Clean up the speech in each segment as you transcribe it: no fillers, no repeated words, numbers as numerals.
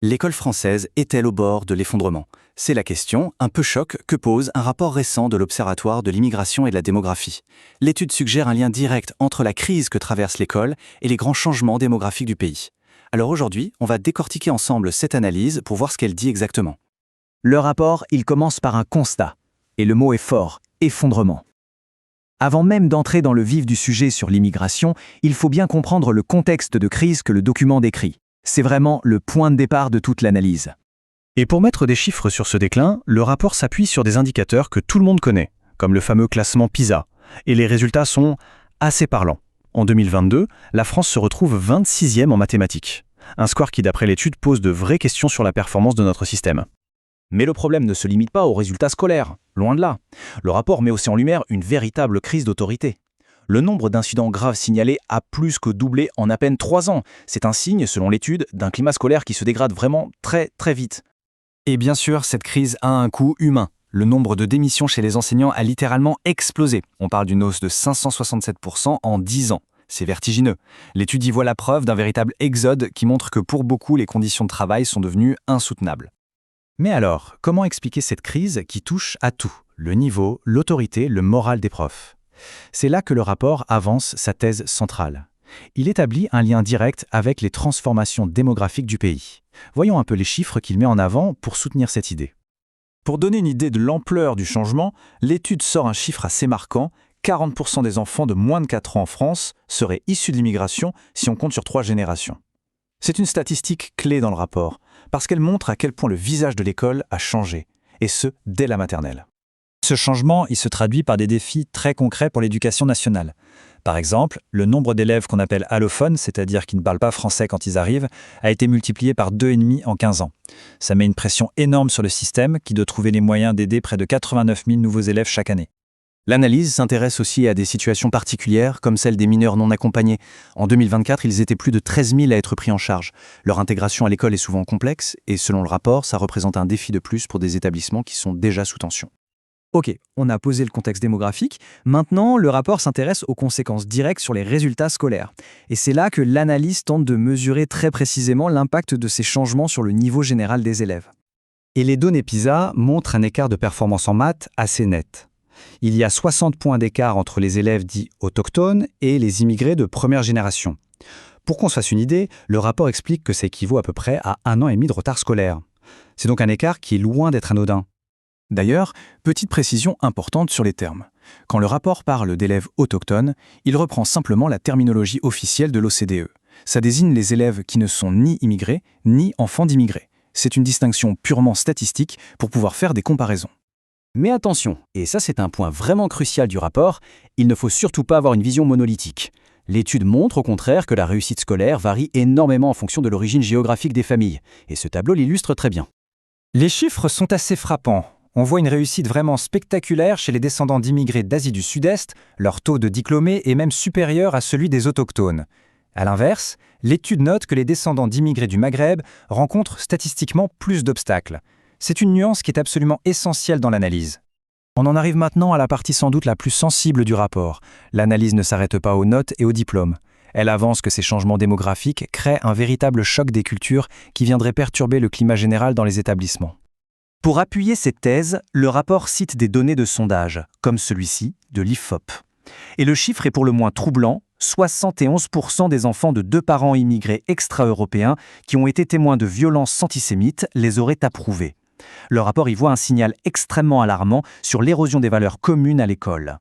L'école française est-elle au bord de l'effondrement? C'est la question, un peu choc, que pose un rapport récent de l'Observatoire de l'immigration et de la démographie. L'étude suggère un lien direct entre la crise que traverse l'école et les grands changements démographiques du pays. Alors aujourd'hui, on va décortiquer ensemble cette analyse pour voir ce qu'elle dit exactement. Le rapport, il commence par un constat. Et le mot est fort, effondrement. Avant même d'entrer dans le vif du sujet sur l'immigration, il faut bien comprendre le contexte de crise que le document décrit. C'est vraiment le point de départ de toute l'analyse. Et pour mettre des chiffres sur ce déclin, le rapport s'appuie sur des indicateurs que tout le monde connaît, comme le fameux classement PISA. Et les résultats sont assez parlants. En 2022, la France se retrouve 26e en mathématiques. Un score qui, d'après l'étude, pose de vraies questions sur la performance de notre système. Mais le problème ne se limite pas aux résultats scolaires, loin de là. Le rapport met aussi en lumière une véritable crise d'autorité. Le nombre d'incidents graves signalés a plus que doublé en à peine 3 ans. C'est un signe, selon l'étude, d'un climat scolaire qui se dégrade vraiment très très vite. Et bien sûr, cette crise a un coût humain. Le nombre de démissions chez les enseignants a littéralement explosé. On parle d'une hausse de 567% en 10 ans. C'est vertigineux. L'étude y voit la preuve d'un véritable exode qui montre que pour beaucoup, les conditions de travail sont devenues insoutenables. Mais alors, comment expliquer cette crise qui touche à tout? Le niveau, l'autorité, le moral des profs. C'est là que le rapport avance sa thèse centrale. Il établit un lien direct avec les transformations démographiques du pays. Voyons un peu les chiffres qu'il met en avant pour soutenir cette idée. Pour donner une idée de l'ampleur du changement, l'étude sort un chiffre assez marquant. 40% des enfants de moins de 4 ans en France seraient issus de l'immigration si on compte sur 3 générations. C'est une statistique clé dans le rapport, parce qu'elle montre à quel point le visage de l'école a changé, et ce, dès la maternelle. Ce changement, il se traduit par des défis très concrets pour l'éducation nationale. Par exemple, le nombre d'élèves qu'on appelle allophones, c'est-à-dire qui ne parlent pas français quand ils arrivent, a été multiplié par 2,5 en 15 ans. Ça met une pression énorme sur le système qui doit trouver les moyens d'aider près de 89 000 nouveaux élèves chaque année. L'analyse s'intéresse aussi à des situations particulières, comme celle des mineurs non accompagnés. En 2024, ils étaient plus de 13 000 à être pris en charge. Leur intégration à l'école est souvent complexe, et selon le rapport, ça représente un défi de plus pour des établissements qui sont déjà sous tension. Ok, on a posé le contexte démographique. Maintenant, le rapport s'intéresse aux conséquences directes sur les résultats scolaires. Et c'est là que l'analyse tente de mesurer très précisément l'impact de ces changements sur le niveau général des élèves. Et les données PISA montrent un écart de performance en maths assez net. Il y a 60 points d'écart entre les élèves dits autochtones et les immigrés de première génération. Pour qu'on se fasse une idée, le rapport explique que ça équivaut à peu près à 1 an et demi de retard scolaire. C'est donc un écart qui est loin d'être anodin. D'ailleurs, petite précision importante sur les termes. Quand le rapport parle d'élèves autochtones, il reprend simplement la terminologie officielle de l'OCDE. Ça désigne les élèves qui ne sont ni immigrés, ni enfants d'immigrés. C'est une distinction purement statistique pour pouvoir faire des comparaisons. Mais attention, et ça c'est un point vraiment crucial du rapport, il ne faut surtout pas avoir une vision monolithique. L'étude montre au contraire que la réussite scolaire varie énormément en fonction de l'origine géographique des familles, et ce tableau l'illustre très bien. Les chiffres sont assez frappants. On voit une réussite vraiment spectaculaire chez les descendants d'immigrés d'Asie du Sud-Est, leur taux de diplômés est même supérieur à celui des autochtones. A l'inverse, l'étude note que les descendants d'immigrés du Maghreb rencontrent statistiquement plus d'obstacles. C'est une nuance qui est absolument essentielle dans l'analyse. On en arrive maintenant à la partie sans doute la plus sensible du rapport. L'analyse ne s'arrête pas aux notes et aux diplômes. Elle avance que ces changements démographiques créent un véritable choc des cultures qui viendrait perturber le climat général dans les établissements. Pour appuyer cette thèse, le rapport cite des données de sondage, comme celui-ci de l'IFOP. Et le chiffre est pour le moins troublant, 71% des enfants de 2 parents immigrés extra-européens qui ont été témoins de violences antisémites les auraient approuvés. Le rapport y voit un signal extrêmement alarmant sur l'érosion des valeurs communes à l'école.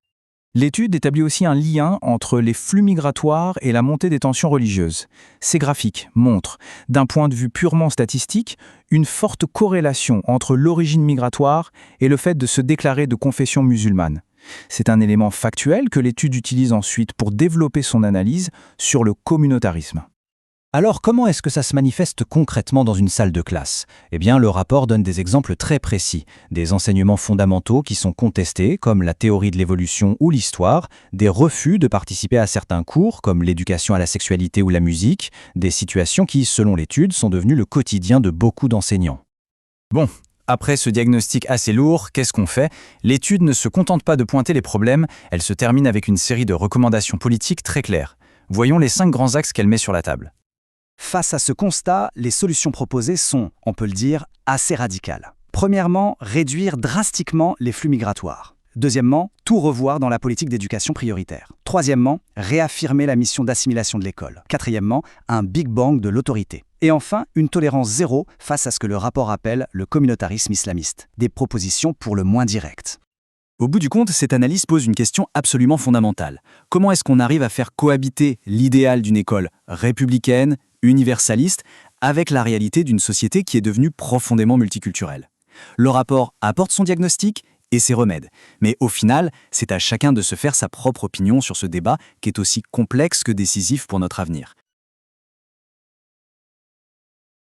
L'étude établit aussi un lien entre les flux migratoires et la montée des tensions religieuses. Ces graphiques montrent, d'un point de vue purement statistique, une forte corrélation entre l'origine migratoire et le fait de se déclarer de confession musulmane. C'est un élément factuel que l'étude utilise ensuite pour développer son analyse sur le communautarisme. Alors comment est-ce que ça se manifeste concrètement dans une salle de classe? Eh bien, le rapport donne des exemples très précis. Des enseignements fondamentaux qui sont contestés, comme la théorie de l'évolution ou l'histoire, des refus de participer à certains cours, comme l'éducation à la sexualité ou la musique, des situations qui, selon l'étude, sont devenues le quotidien de beaucoup d'enseignants. Bon, après ce diagnostic assez lourd, qu'est-ce qu'on fait? L'étude ne se contente pas de pointer les problèmes, elle se termine avec une série de recommandations politiques très claires. Voyons les 5 grands axes qu'elle met sur la table. Face à ce constat, les solutions proposées sont, on peut le dire, assez radicales. Premièrement, réduire drastiquement les flux migratoires. Deuxièmement, tout revoir dans la politique d'éducation prioritaire. Troisièmement, réaffirmer la mission d'assimilation de l'école. Quatrièmement, un Big Bang de l'autorité. Et enfin, une tolérance zéro face à ce que le rapport appelle le communautarisme islamiste. Des propositions pour le moins directes. Au bout du compte, cette analyse pose une question absolument fondamentale. Comment est-ce qu'on arrive à faire cohabiter l'idéal d'une école républicaine, universaliste, avec la réalité d'une société qui est devenue profondément multiculturelle? Le rapport apporte son diagnostic et ses remèdes. Mais au final, c'est à chacun de se faire sa propre opinion sur ce débat qui est aussi complexe que décisif pour notre avenir.